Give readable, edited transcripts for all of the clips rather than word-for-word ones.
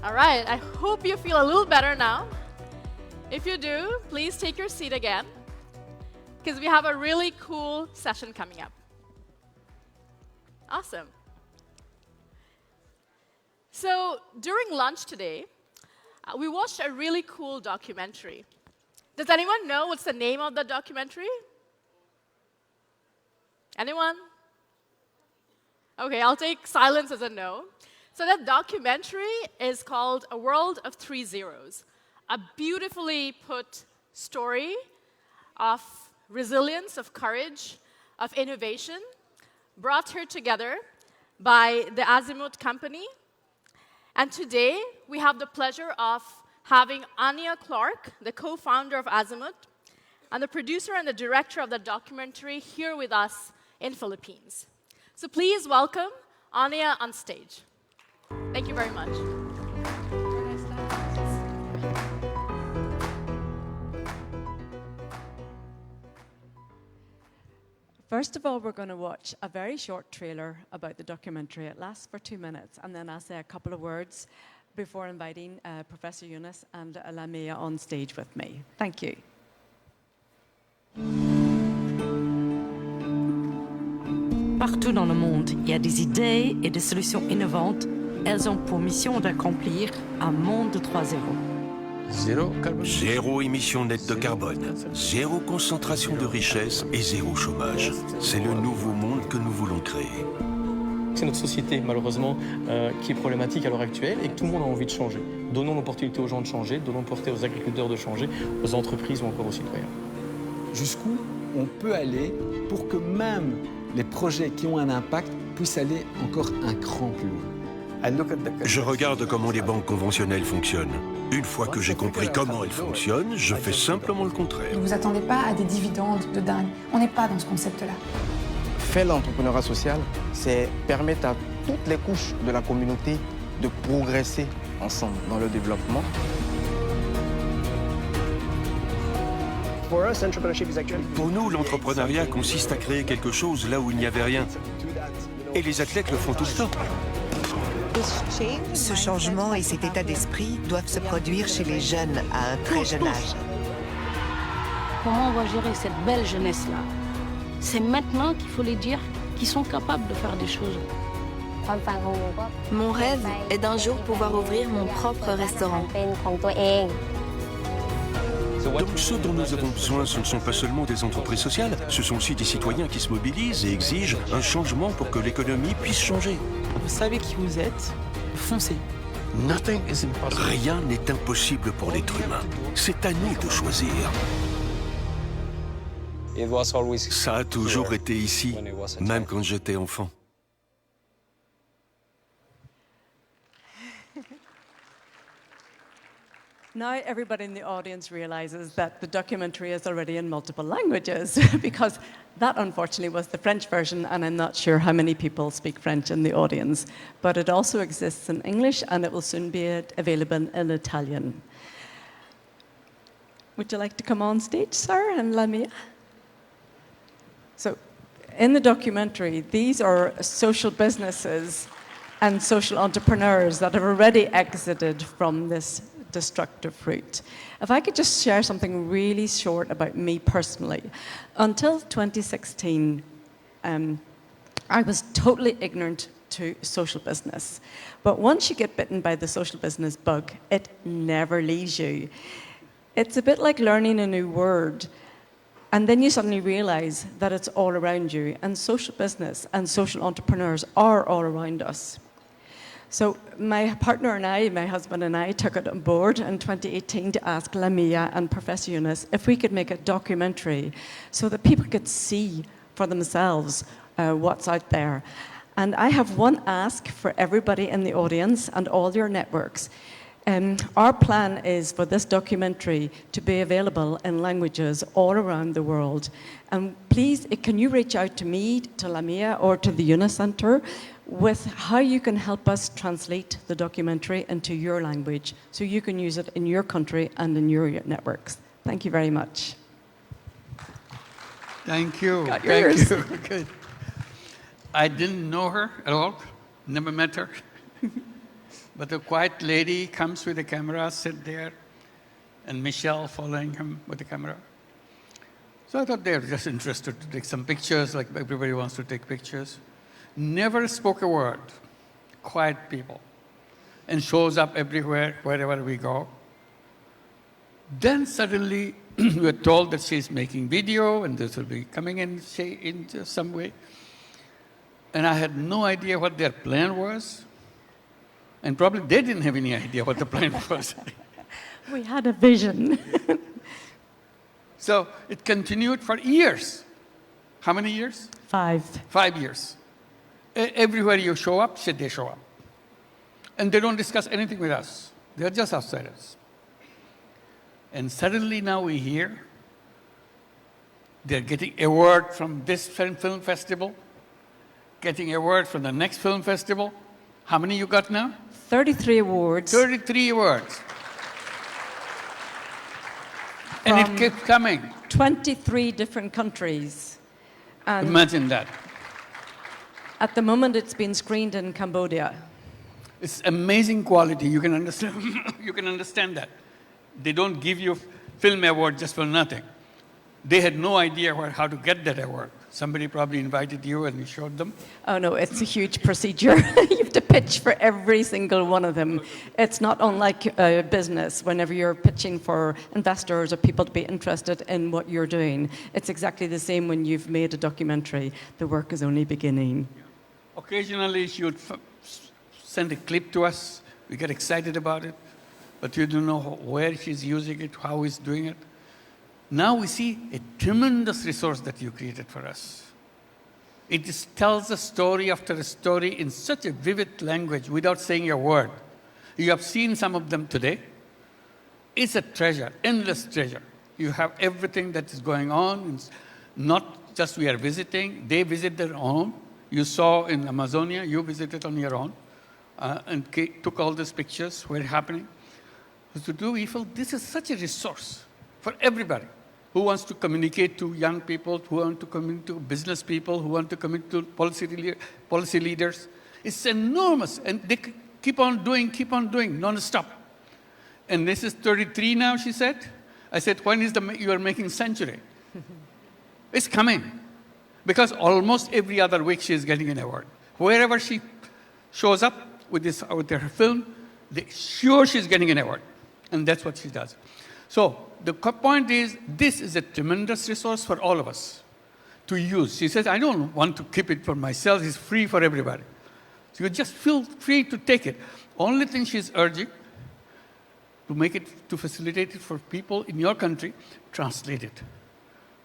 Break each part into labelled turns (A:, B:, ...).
A: All right, I hope you feel a little better now. If you do, please take your seat again, because we have a really cool session coming up. Awesome. So during lunch today, we watched a really cool documentary. Does anyone know what's the name of the documentary? Anyone? Okay, I'll take silence as a no. So that documentary is called A World of Three Zeros, a beautifully put story of resilience, of courage, of innovation, brought here together by the Azimuth Company. And today, we have the pleasure of having Anya Clark, the co-founder of Azimuth, and the producer and the director of the documentary here with us in Philippines. So please welcome Anya on stage. Thank you very much.
B: First of all, we're going to watch a very short trailer about the documentary. It lasts for 2 minutes, and then I'll say a couple of words before inviting Professor Yunus and Lamia on stage with me. Thank you.
C: Partout dans le monde, il y a des idées et des solutions innovantes. Elles ont pour mission d'accomplir un monde de 3.0.
D: Zéro émission nette de carbone, zéro concentration de richesse et zéro chômage. C'est le nouveau monde que nous voulons créer.
E: C'est notre société, malheureusement, qui est problématique à l'heure actuelle et que tout le monde a envie de changer. Donnons l'opportunité aux gens de changer, donnons l'opportunité aux agriculteurs de changer, aux entreprises ou encore aux citoyens.
F: Jusqu'où on peut aller pour que même les projets qui ont un impact puissent aller encore un cran plus loin.
D: Je regarde comment les banques conventionnelles fonctionnent. Une fois que j'ai compris comment elles fonctionnent, je fais simplement le contraire.
G: Ne vous attendez pas à des dividendes de dingue. On n'est pas dans ce concept-là.
H: Faire l'entrepreneuriat social, c'est permettre à toutes les couches de la communauté de progresser ensemble dans le développement.
D: Pour nous, l'entrepreneuriat consiste à créer quelque chose là où il n'y avait rien. Et les athlètes le font tout le temps.
I: Ce changement et cet état d'esprit doivent se produire chez les jeunes à un très jeune âge.
J: Comment on va gérer cette belle jeunesse-là? C'est maintenant qu'il faut les dire qu'ils sont capables de faire des choses.
K: Mon rêve est d'un jour pouvoir ouvrir mon propre restaurant.
D: Donc ce dont nous avons besoin, ce ne sont pas seulement des entreprises sociales, ce sont aussi des citoyens qui se mobilisent et exigent un changement pour que l'économie puisse changer.
L: Vous savez qui vous êtes, foncez.
D: Rien n'est impossible pour l'être humain. C'est à nous de choisir. Ça a toujours été ici, même quand j'étais enfant.
B: Now everybody in the audience realizes that the documentary is already in multiple languages because that unfortunately was the French version, and I'm not sure how many people speak French in the audience. But it also exists in English, and it will soon be available in Italian. Would you like to come on stage, sir, and Lamia? So in the documentary, these are social businesses and social entrepreneurs that have already exited from this destructive route. If I could just share something really short about me personally. Until 2016, I was totally ignorant to social business. But once you get bitten by the social business bug, it never leaves you. It's a bit like learning a new word. And then you suddenly realize that it's all around you. And social business and social entrepreneurs are all around us. So my partner and I, my husband and I, took it on board in 2018 to ask Lamia and Professor Yunus if we could make a documentary so that people could see for themselves what's out there. And I have one ask for everybody in the audience and all your networks. Our plan is for this documentary to be available in languages all around the world. And please, can you reach out to me, to Lamia, or to the Yunus Center with how you can help us translate the documentary into your language so you can use it in your country and in your networks. Thank you very much.
M: Thank you.
B: Got
M: Thank
B: yours.
M: you. Good. I didn't know her at all, never met her. But the quiet lady comes with the camera, sit there, and Michelle following him with the camera. So I thought they're just interested to take some pictures, like everybody wants to take pictures. Never spoke a word. Quiet people. And shows up everywhere, wherever we go. Then suddenly, we were told that she's making video, and this will be coming in some way. And I had no idea what their plan was. And probably they didn't have any idea what the plan was.
B: We had a vision.
M: So it continued for years. How many years?
B: 5.
M: 5 years. Everywhere you show up, they show up. And they don't discuss anything with us. They're just outsiders. And suddenly now we hear they're getting a award from this film festival, getting a award from the next film festival. How many you got now?
B: 33 awards.
M: 33 awards. And it keeps coming.
B: 23 different countries. And
M: imagine that.
B: At the moment, it's been screened in Cambodia.
M: It's amazing quality. You can understand. You can understand that. They don't give you film award just for nothing. They had no idea how to get that award. Somebody probably invited you and you showed them.
B: Oh no, it's a huge procedure. You have to pitch for every single one of them. It's not unlike a business. Whenever you're pitching for investors or people to be interested in what you're doing, it's exactly the same when you've made a documentary. The work is only beginning.
M: Occasionally she would send a clip to us. We get excited about it, but you don't know where she's using it, how he's doing it. Now we see a tremendous resource that you created for us. It just tells a story after a story in such a vivid language without saying a word. You have seen some of them today. It's a treasure, endless treasure. You have everything that is going on. It's not just we are visiting, they visit their own. You saw in Amazonia, you visited on your own and took all these pictures, were happening. So we feel this is such a resource for everybody who wants to communicate to young people, who want to communicate to business people, who want to communicate to policy leaders. It's enormous, and they keep on doing, non-stop. And this is 33 now, she said. I said, when is you are making century? It's coming. Because almost every other week she is getting an award. Wherever she shows up with her film, sure she's getting an award. And that's what she does. So the point is, this is a tremendous resource for all of us to use. She says, I don't want to keep it for myself. It's free for everybody. So you just feel free to take it. Only thing she's urging, to facilitate it for people in your country, translate it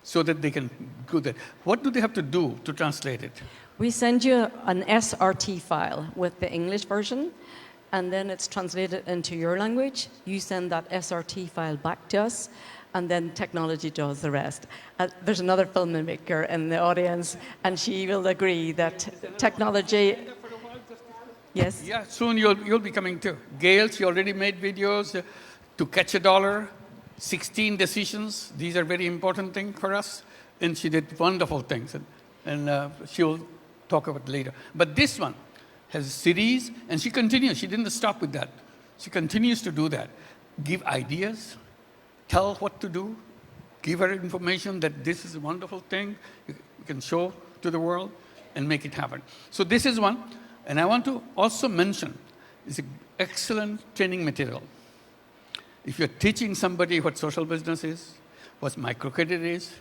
M: so that they can do that. What do they have to do to translate it?
B: We send you an SRT file with the English version, and then it's translated into your language. You send that SRT file back to us, and then technology does the rest. There's another filmmaker in the audience, and she will agree that technology... Yes?
M: Yeah, soon you'll be coming too. Gail, she already made videos to catch a dollar, 16 decisions. These are very important things for us. And she did wonderful things. And she'll talk about it later. But this one has a series, and she continues. She didn't stop with that. She continues to do that. Give ideas, tell what to do, give her information that this is a wonderful thing you can show to the world and make it happen. So this is one. And I want to also mention, it's an excellent training material. If you're teaching somebody what social business is, what microcredit is,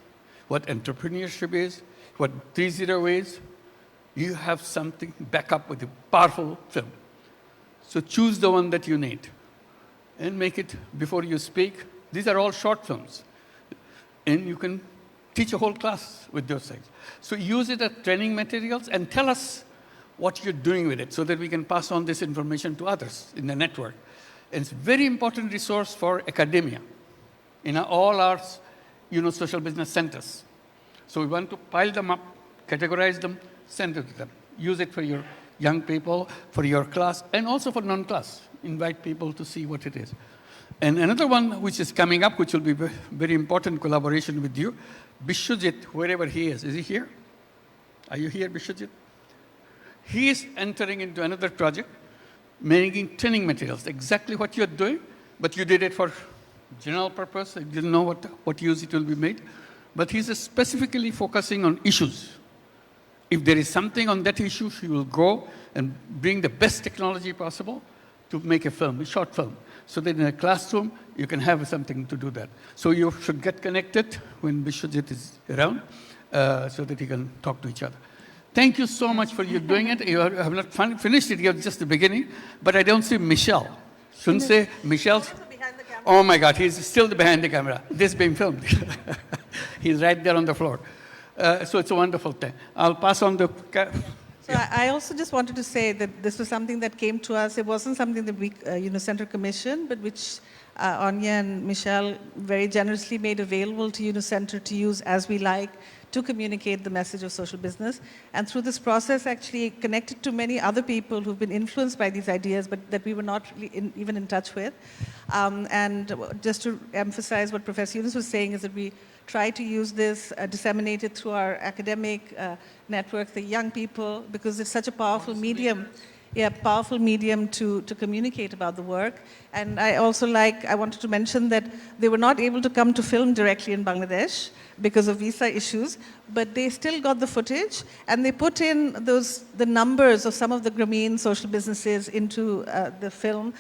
M: what entrepreneurship is, what 3.0 is, you have something back up with a powerful film. So choose the one that you need and make it before you speak. These are all short films. And you can teach a whole class with those things. So use it as training materials and tell us what you're doing with it so that we can pass on this information to others in the network. And it's a very important resource for academia in all our social business centers. So we want to pile them up, categorize them, send it to them. Use it for your young people, for your class, and also for non-class. Invite people to see what it is. And another one which is coming up, which will be very important collaboration with you, Bishwajit, wherever he is. Is he here? Are you here, Bishwajit? He is entering into another project making training materials, exactly what you're doing, but you did it for general purpose. You didn't know what use it will be made. But he's specifically focusing on issues. If there is something on that issue, he will go and bring the best technology possible to make a film, a short film. So that in a classroom, you can have something to do that. So you should get connected when Bishwajit is around so that you can talk to each other. Thank you so much for you doing it. You have not finished it, you're just the beginning. But I don't see Michelle. Shouldn't say Michelle. Oh my God, he's still behind the camera. This is being filmed. He's right there on the floor. So it's a wonderful thing. I'll pass on the...
N: So I also just wanted to say that this was something that came to us. It wasn't something that we, Center commissioned, but which Anya and Michelle very generously made available to Unicenter to use as we like to communicate the message of social business. And through this process, actually connected to many other people who've been influenced by these ideas, but that we were not really even in touch with. And just to emphasize what Professor Yunus was saying is that we try to use this, disseminate it through our academic network, the young people, because it's such a powerful medium. Yeah, powerful medium to communicate about the work. And I also I wanted to mention that they were not able to come to film directly in Bangladesh because of visa issues, but they still got the footage and they put in the numbers of some of the Grameen social businesses into the film.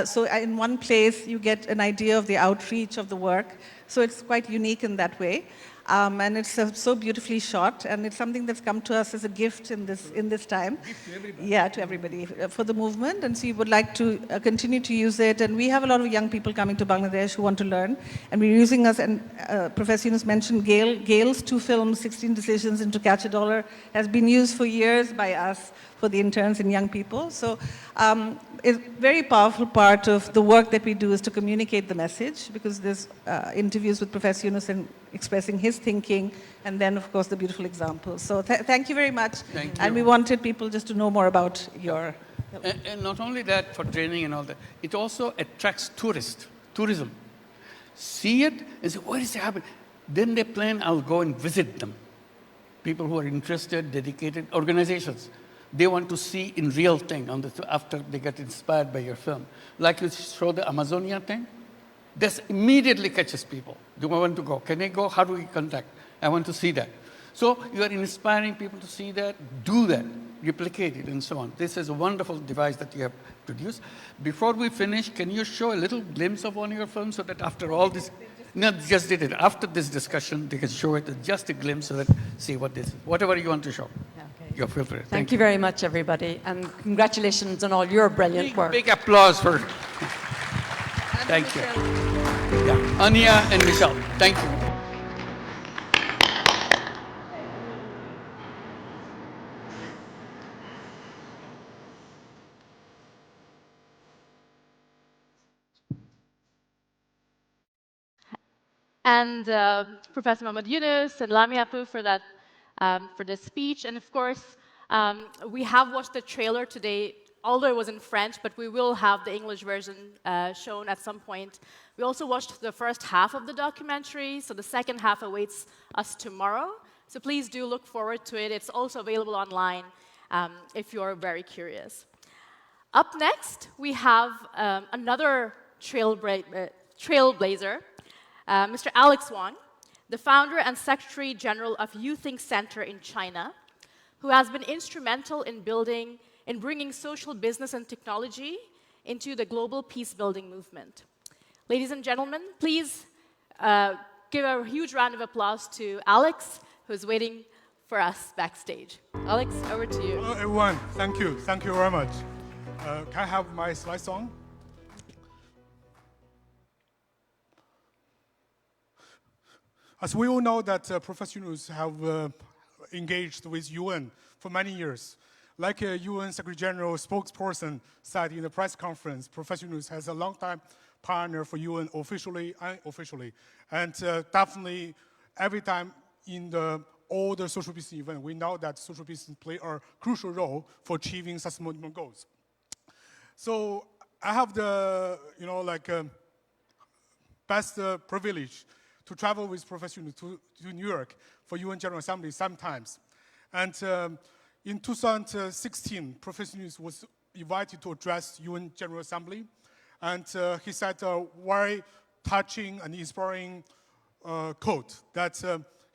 N: So in one place you get an idea of the outreach of the work. So it's quite unique in that way. And it's so beautifully shot, and it's something that's come to us as a gift in this time.
M: To everybody.
N: Yeah, to everybody for the movement, and so we would like to continue to use it. And we have a lot of young people coming to Bangladesh who want to learn, and we're using us. And Professor Yunus mentioned Gail's 2 films, 16 Decisions into Catch a Dollar, has been used for years by us for the interns and young people. So it's a very powerful part of the work that we do is to communicate the message, because there's interviews with Professor Yunus and expressing his thinking, and then, of course, the beautiful examples. So thank you very much.
M: Thank you.
N: And we wanted people just to know more about your...
M: And not only that, for training and all that, it also attracts tourism. See it and say, what is happening? Then they plan, I'll go and visit them. People who are interested, dedicated organizations. They want to see in real thing after they get inspired by your film. Like you show the Amazonia thing, this immediately catches people. Do I want to go? Can I go? How do we contact? I want to see that. So you are inspiring people to see that, do that, replicate it, and so on. This is a wonderful device that you have produced. Before we finish, can you show a little glimpse of one of your films so that after all this, no, just did it. After this discussion, they can show it just a glimpse so that see what this is. Whatever you want to show.
B: Okay.
M: You're feel free.
B: Thank you very much, everybody, and congratulations on all your brilliant work.
M: Big applause for. Thank you. Yeah, Anya and Michelle. Thank you.
A: And Professor Mohamed Yunus and Lamia Apu for this speech. And of course, we have watched the trailer today, although it was in French, but we will have the English version shown at some point. We also watched the first half of the documentary, so the second half awaits us tomorrow. So please do look forward to it. It's also available online if you're very curious. Up next, we have another trailblazer, Mr. Alex Wang, the founder and Secretary General of YouThink Center in China, who has been instrumental in bringing social business and technology into the global peace-building movement. Ladies and gentlemen, please give a huge round of applause to Alex, who's waiting for us backstage. Alex, over to you.
O: Hello, everyone. Thank you. Thank you very much. Can I have my slides on? As we all know that Professor Yunus have engaged with UN for many years. Like a UN Secretary General spokesperson said in the press conference, Professor Yunus has a long-time partner for UN officially and unofficially. And definitely every time in all the social business events, we know that social business play a crucial role for achieving sustainable goals. So I have the, best privilege to travel with Professor Yunus to New York for UN General Assembly sometimes. And In 2016, Professor Yunus was invited to address UN General Assembly, and he said a very touching and inspiring quote that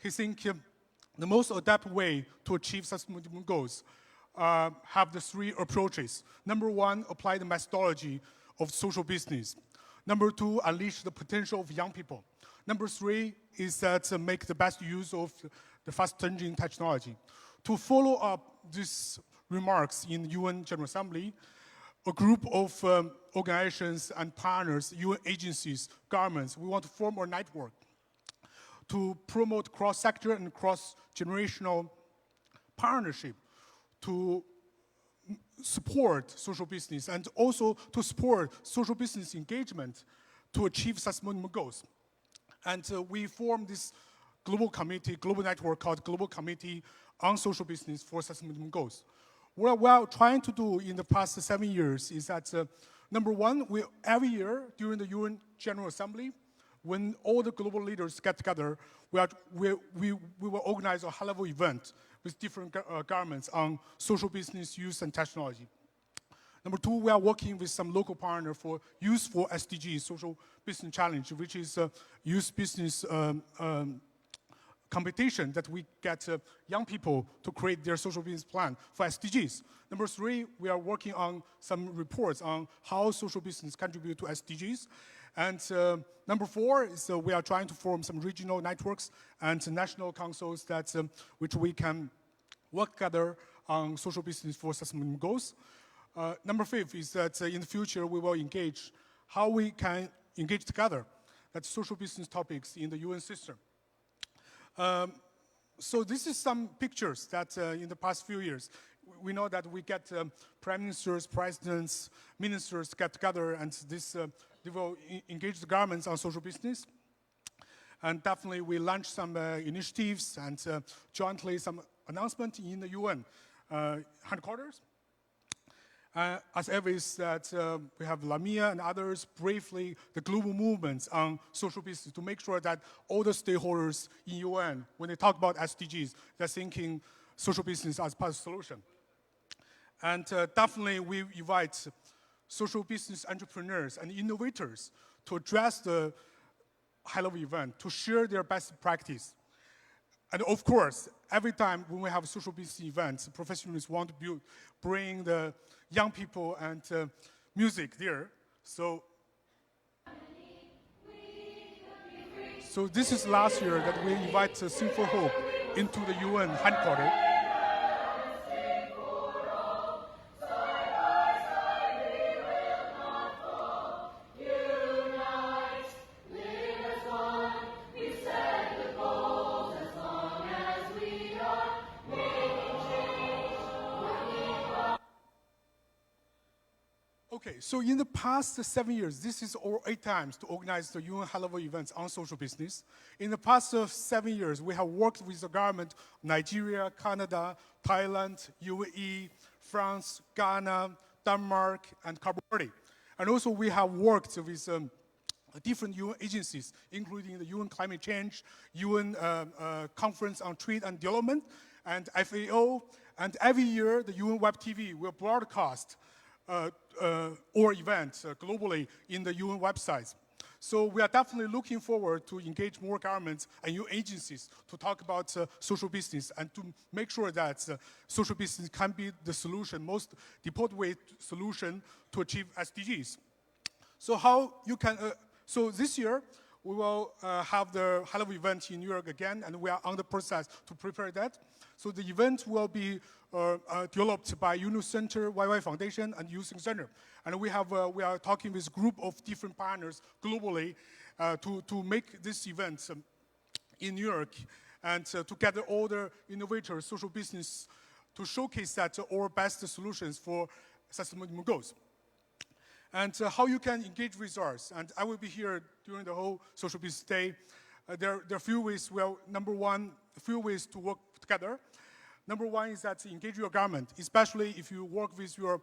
O: he thinks the most adapted way to achieve sustainable goals have the three approaches. Number one, apply the methodology of social business. Number two, unleash the potential of young people. Number three is that make the best use of the fast-changing technology. To follow up these remarks in UN General Assembly, a group of organizations and partners, UN agencies, governments, we want to form a network to promote cross-sector and cross-generational partnership to support social business and also to support social business engagement to achieve sustainable goals. And we formed this global committee, global network called Global Committee on Social Business for Sustainable Goals. What we are trying to do in the past 7 years is that, number one, every year during the UN General Assembly, when all the global leaders get together, we will organize a high-level event with different governments on social business, use, and technology. Number two, we are working with some local partner for Youth for SDGs, Social Business Challenge, which is a youth business competition that we get young people to create their social business plan for SDGs. Number three, we are working on some reports on how social business contribute to SDGs. And number four is we are trying to form some regional networks and national councils that which we can work together on social business for sustainable goals. Number five is that in the future we will engage how we can engage together at social business topics in the UN system. So this is some pictures that in the past few years, we know that we get prime ministers, presidents, ministers get together and they will engage the governments on social business. And definitely we launched some initiatives and jointly some announcement in the UN headquarters. As always, that we have Lamia and others briefly the global movements on social business to make sure that all the stakeholders in UN, when they talk about SDGs, they're thinking social business as part of the solution. And definitely we invite social business entrepreneurs and innovators to address the high-level event, to share their best practice. And of course, every time when we have social business events, professionals want to bring the young people and music there. So this is last year that we invite Sing for Hope into the UN headquarters. Okay, so in the past 7 years, this is 8 times to organize the UN high-level events on social business. In the past 7 years, we have worked with the government Nigeria, Canada, Thailand, UAE, France, Ghana, Denmark, and Cabo Verde. And also we have worked with different UN agencies, including the UN Climate Change, UN Conference on Trade and Development, and FAO. And every year, the UN Web TV will broadcast or events globally in the UN websites. So we are definitely looking forward to engage more governments and UN agencies to talk about social business and to make sure that social business can be the solution, most important way solution to achieve SDGs. So how you can, so this year we will have the high-level event in New York again, and we are on the process to prepare that. So the event will be developed by UNO Center, Day1 Foundation, and Youth Center. And we are talking with a group of different partners globally to make this event in New York and to gather all the innovators, social business, to showcase that our best solutions for sustainable goals. And how you can engage with us. And I will be here during the whole social business day. There are a few ways. Well, number one, a few ways to work together. Number one is that engage your government, especially if you work with your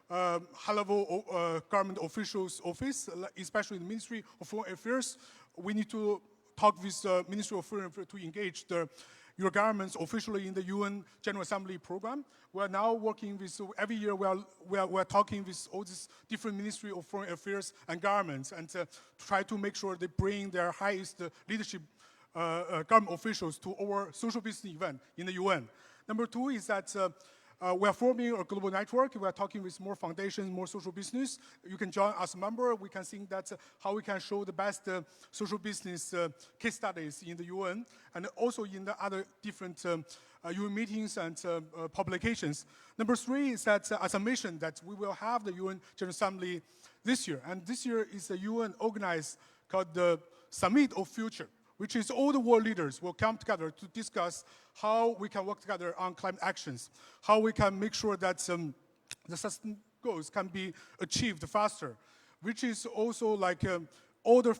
O: high-level government officials' office, especially the Ministry of Foreign Affairs. We need to talk with the Ministry of Foreign Affairs to engage your governments officially in the UN General Assembly program. We are now working with, so every year we are talking with all these different Ministry of Foreign Affairs and governments and try to make sure they bring their highest leadership government officials to our social business event in the UN. Number two is that we are forming a global network. We are talking with more foundations, more social business. You can join as a member. We can think that how we can show the best social business case studies in the UN and also in the other different UN meetings and publications. Number three is that, as I mentioned, that we will have the UN General Assembly this year. And this year is a UN organized called the Summit of Future, which is all the world leaders will come together to discuss how we can work together on climate actions, how we can make sure that the sustainable goals can be achieved faster, which is also like all the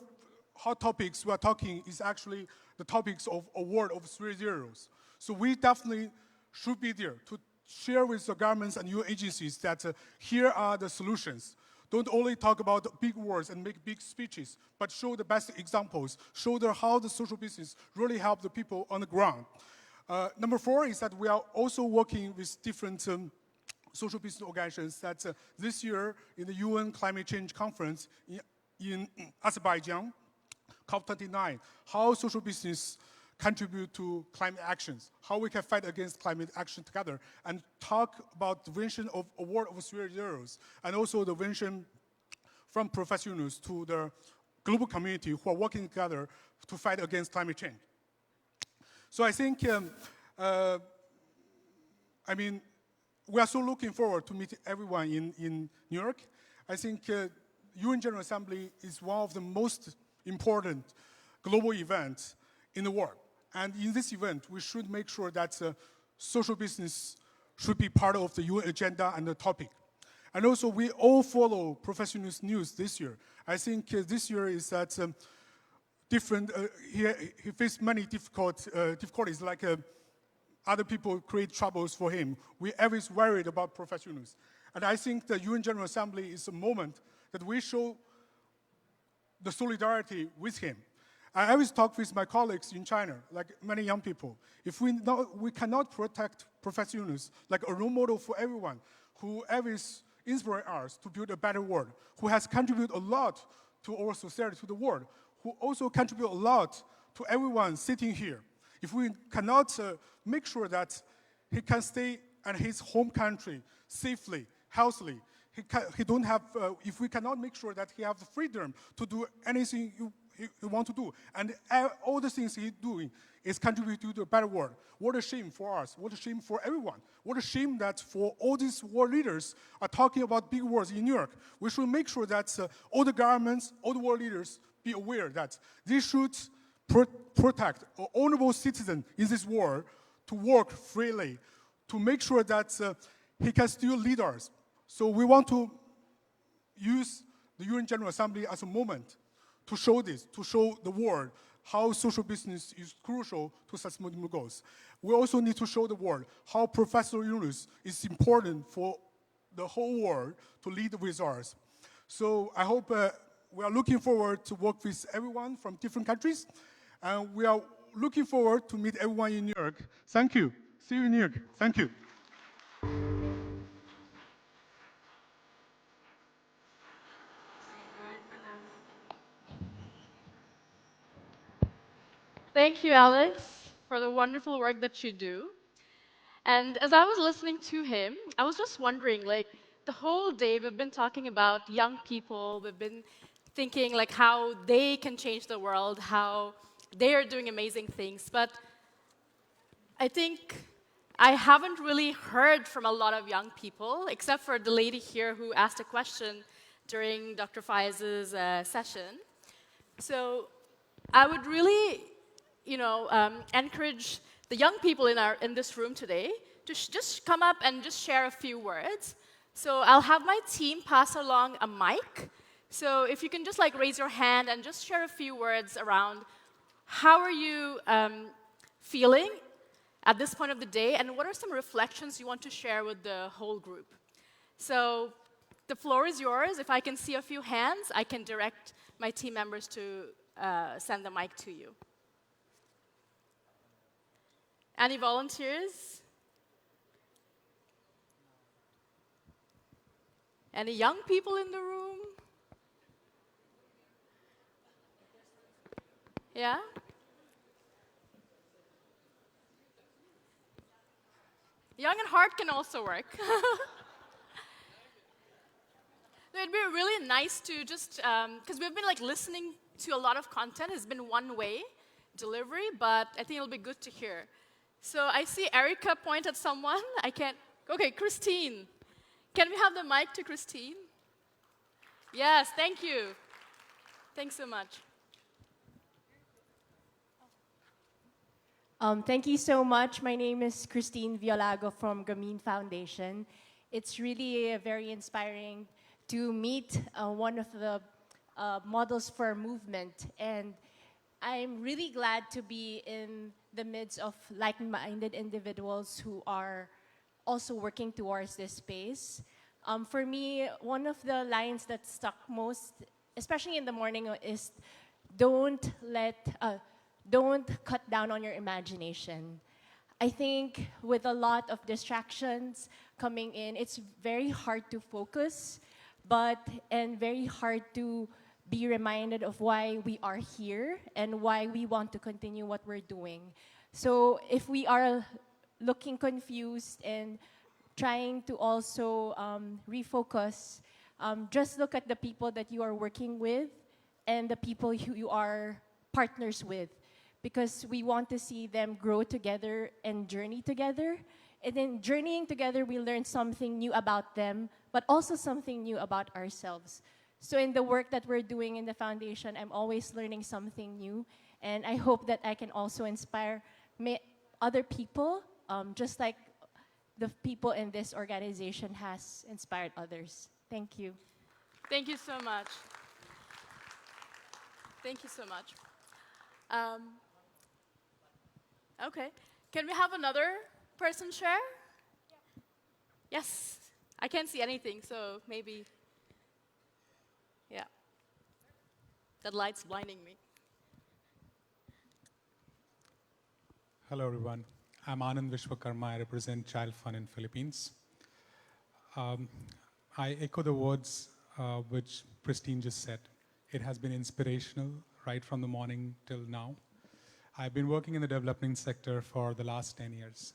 O: hot topics we are talking is actually the topics of a world of 3 zeros. So we definitely should be there to share with the governments and UN agencies that here are the solutions. Don't only talk about big words and make big speeches, but show the best examples, show how the social business really help the people on the ground. Number four is that we are also working with different social business organizations that this year in the UN Climate Change Conference in Azerbaijan, COP29, how social business contribute to climate actions, how we can fight against climate action together, and talk about the vision of a world of 3 zeros, and also the vision from professionals to the global community who are working together to fight against climate change. So I think, I mean, we are so looking forward to meet everyone in New York. I think UN General Assembly is one of the most important global events in the world. And in this event, we should make sure that social business should be part of the UN agenda and the topic. And also, we all follow professionals' news this year. I think this year is that different, he faced many difficulties, like other people create troubles for him. We always worried about professionals. And I think the UN General Assembly is a moment that we show the solidarity with him. I always talk with my colleagues in China, like many young people. If we cannot protect professionals, like a role model for everyone, who always inspire us to build a better world, who has contributed a lot to our society, to the world, who also contribute a lot to everyone sitting here. If we cannot make sure that he can stay in his home country safely, healthily, if we cannot make sure that he has the freedom to do anything he wants to do, and all the things he's doing is contributing to a better world. What a shame for us. What a shame for everyone. What a shame that for all these world leaders are talking about big words in New York. We should make sure that all the governments, all the world leaders be aware that they should protect an honorable citizen in this world to work freely, to make sure that he can still lead us. So we want to use the UN General Assembly as a moment to show this, to show the world how social business is crucial to sustainable goals. We also need to show the world how professional units is important for the whole world to lead with us. So I hope we are looking forward to work with everyone from different countries, and we are looking forward to meet everyone in New York. Thank you. See you in New York. Thank you.
A: Thank you, Alex, for the wonderful work that you do. And as I was listening to him, I was just wondering, like, the whole day we've been talking about young people, we've been thinking like how they can change the world, how they are doing amazing things. But I think I haven't really heard from a lot of young people, except for the lady here who asked a question during Dr. Fayez's session. So I would really encourage the young people in this room today to just come up and just share a few words. So I'll have my team pass along a mic. So if you can just like raise your hand and just share a few words around how are you feeling at this point of the day, and what are some reflections you want to share with the whole group. So the floor is yours. If I can see a few hands, I can direct my team members to send the mic to you. Any volunteers? Any young people in the room? Yeah? Young and heart can also work. It'd be really nice to just, because we've been like listening to a lot of content. It's been one way delivery, but I think it'll be good to hear. So I see Erica point at someone. I can't, okay, Christine. Can we have the mic to Christine? Yes, thank you. Thanks so much.
P: Thank you so much. My name is Christine Violago from Grameen Foundation. It's really very inspiring to meet one of the models for a movement. And I'm really glad to be in the midst of like-minded individuals who are also working towards this space. For me, one of the lines that stuck most, especially in the morning, is don't cut down on your imagination. I think with a lot of distractions coming in, it's very hard to focus, and very hard to be reminded of why we are here and why we want to continue what we're doing. So if we are looking confused and trying to also refocus, just look at the people that you are working with and the people who you are partners with, because we want to see them grow together and journey together. And then journeying together, we learn something new about them, but also something new about ourselves. So in the work that we're doing in the foundation, I'm always learning something new. And I hope that I can also inspire other people, just like the people in this organization has inspired others. Thank you.
A: Thank you so much. Thank you so much. Okay, can we have another person share? Yes, I can't see anything, so maybe, yeah. That light's blinding me.
Q: Hello, everyone. I'm Anand Vishwakarma. I represent Child Fund in Philippines. I echo the words which Christine just said. It has been inspirational right from the morning till now. I've been working in the development sector for the last 10 years.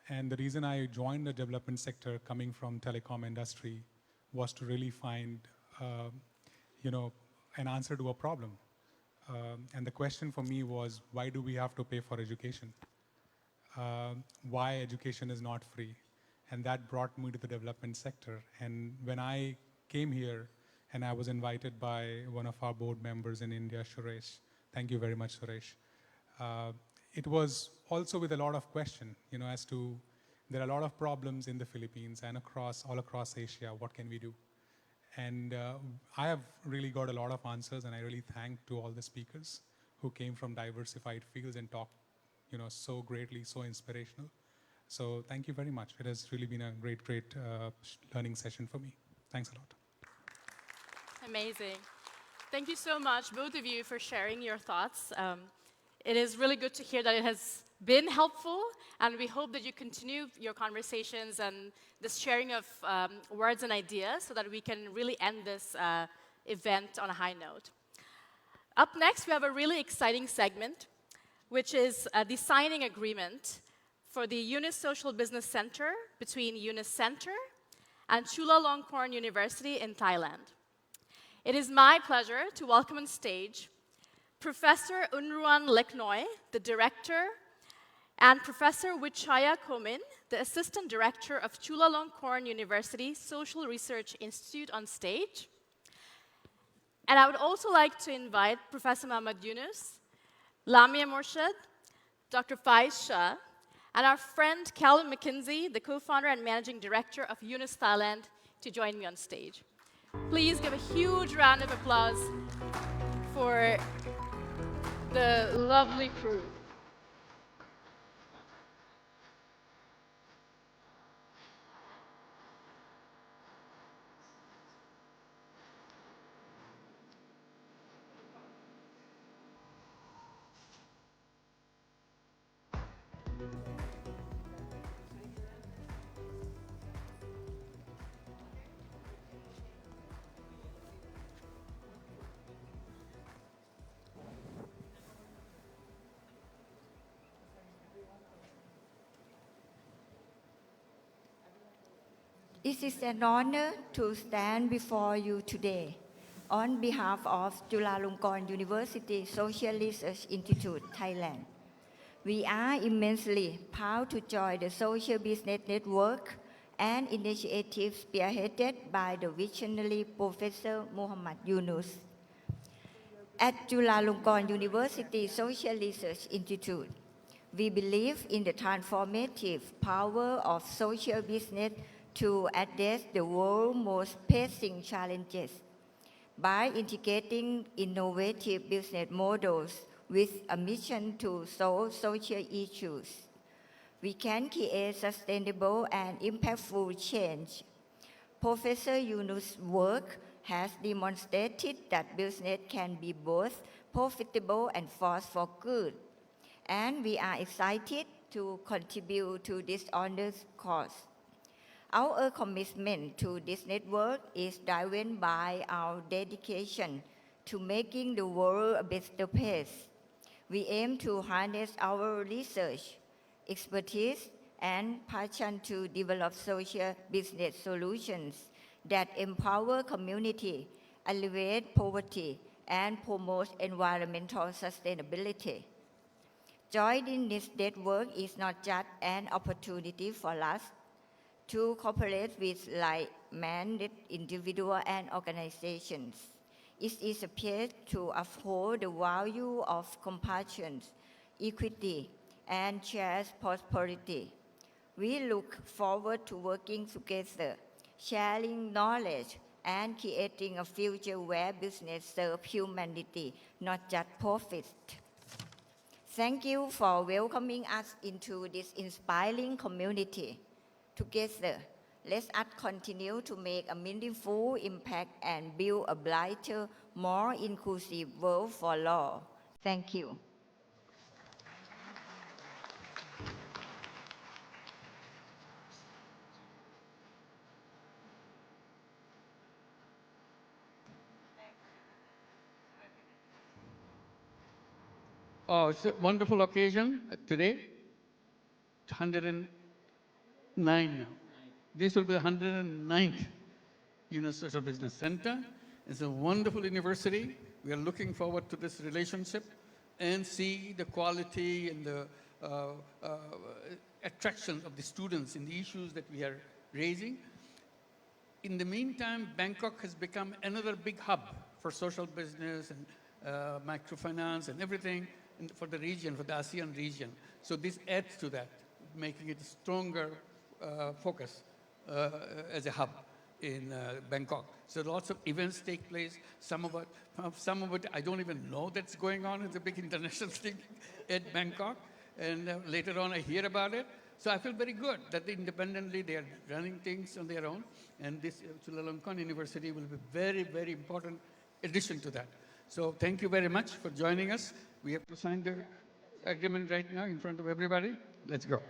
Q: And the reason I joined the development sector coming from telecom industry was to really find, an answer to a problem. And the question for me was, why do we have to pay for education? Why education is not free? And that brought me to the development sector. And when I came here, and I was invited by one of our board members in India, Suresh. Thank you very much, Suresh. It was also with a lot of question, as to there are a lot of problems in the Philippines and all across Asia. What can we do? And I have really got a lot of answers, and I really thank to all the speakers who came from diversified fields and talked, so greatly, so inspirational. So thank you very much. It has really been a great learning session for me. Thanks a lot.
A: Amazing. Thank you so much, both of you, for sharing your thoughts. It is really good to hear that it has been helpful, and we hope that you continue your conversations and this sharing of words and ideas so that we can really end this event on a high note. Up next, we have a really exciting segment, which is the signing agreement for the Eunice Social Business Center between Eunice Center and Chulalongkorn University in Thailand. It is my pleasure to welcome on stage Professor Unruan Leknoy, the director, and Professor Wichaya Komin, the assistant director of Chulalongkorn University Social Research Institute, on stage. And I would also like to invite Professor Muhammad Yunus, Lamia Morshed, Dr. Faiz Shah, and our friend Callum McKinsey, the co-founder and managing director of Eunice Thailand, to join me on stage. Please give a huge round of applause for the lovely crew.
R: It is an honor to stand before you today on behalf of Chulalongkorn University Social Research Institute, Thailand. We are immensely proud to join the Social Business Network and initiative spearheaded by the visionary Professor Muhammad Yunus. At Chulalongkorn University Social Research Institute, we believe in the transformative power of social business to address the world's most pressing challenges. By integrating innovative business models with a mission to solve social issues, we can create sustainable and impactful change. Professor Yunus' work has demonstrated that business can be both profitable and force for good, and we are excited to contribute to this honored cause. Our commitment to this network is driven by our dedication to making the world a better place. We aim to harness our research, expertise, and passion to develop social business solutions that empower community, alleviate poverty, and promote environmental sustainability. Joining this network is not just an opportunity for us to cooperate with like-minded individuals and organizations. It is a place to uphold the value of compassion, equity, and shared prosperity. We look forward to working together, sharing knowledge, and creating a future where business serves humanity, not just profit. Thank you for welcoming us into this inspiring community. Together, let us continue to make a meaningful impact and build a brighter, more inclusive world for all. Thank you.
M: Oh, it's a wonderful occasion today. 109 now. This will be the 109th Social Business Center. It's a wonderful university. We are looking forward to this relationship and see the quality and the attraction of the students in the issues that we are raising. In the meantime, Bangkok has become another big hub for social business and microfinance and everything for the region, for the ASEAN region. So this adds to that, making it a stronger focus as a hub in Bangkok. So lots of events take place. Some of it I don't even know that's going on. It's a big international thing at Bangkok. And later on I hear about it. So I feel very good that independently they are running things on their own. And this Chulalongkorn University will be very, very important addition to that. So thank you very much for joining us. We have to sign the agreement right now in front of everybody. Let's go.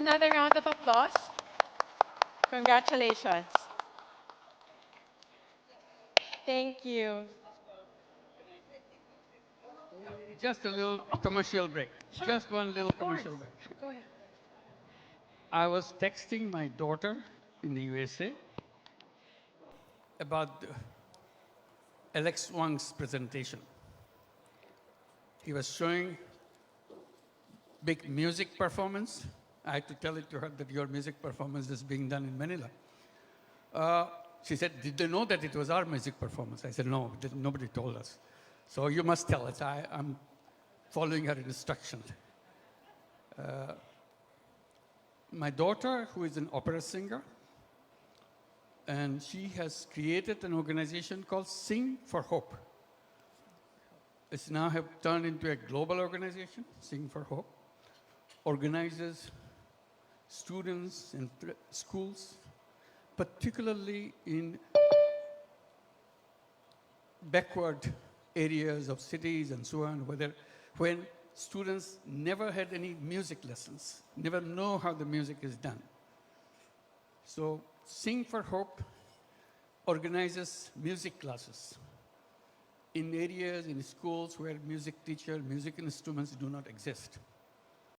S: Another round of applause. Congratulations. Thank you.
M: Just a little commercial break.
S: Sure.
M: Just one little commercial break.
S: Go ahead.
M: I was texting my daughter in the USA about Alex Wang's presentation. He was showing big music performance. I had to tell it to her that your music performance is being done in Manila. She said, did they know that it was our music performance? I said, no, nobody told us. So you must tell us. I'm following her instructions. My daughter, who is an opera singer, and she has created an organization called Sing for Hope. It's now have turned into a global organization, Sing for Hope, organizes students in schools, particularly in backward areas of cities and so on, when students never had any music lessons, never know how the music is done. So Sing for Hope organizes music classes in areas, in schools where music teachers, music instruments do not exist.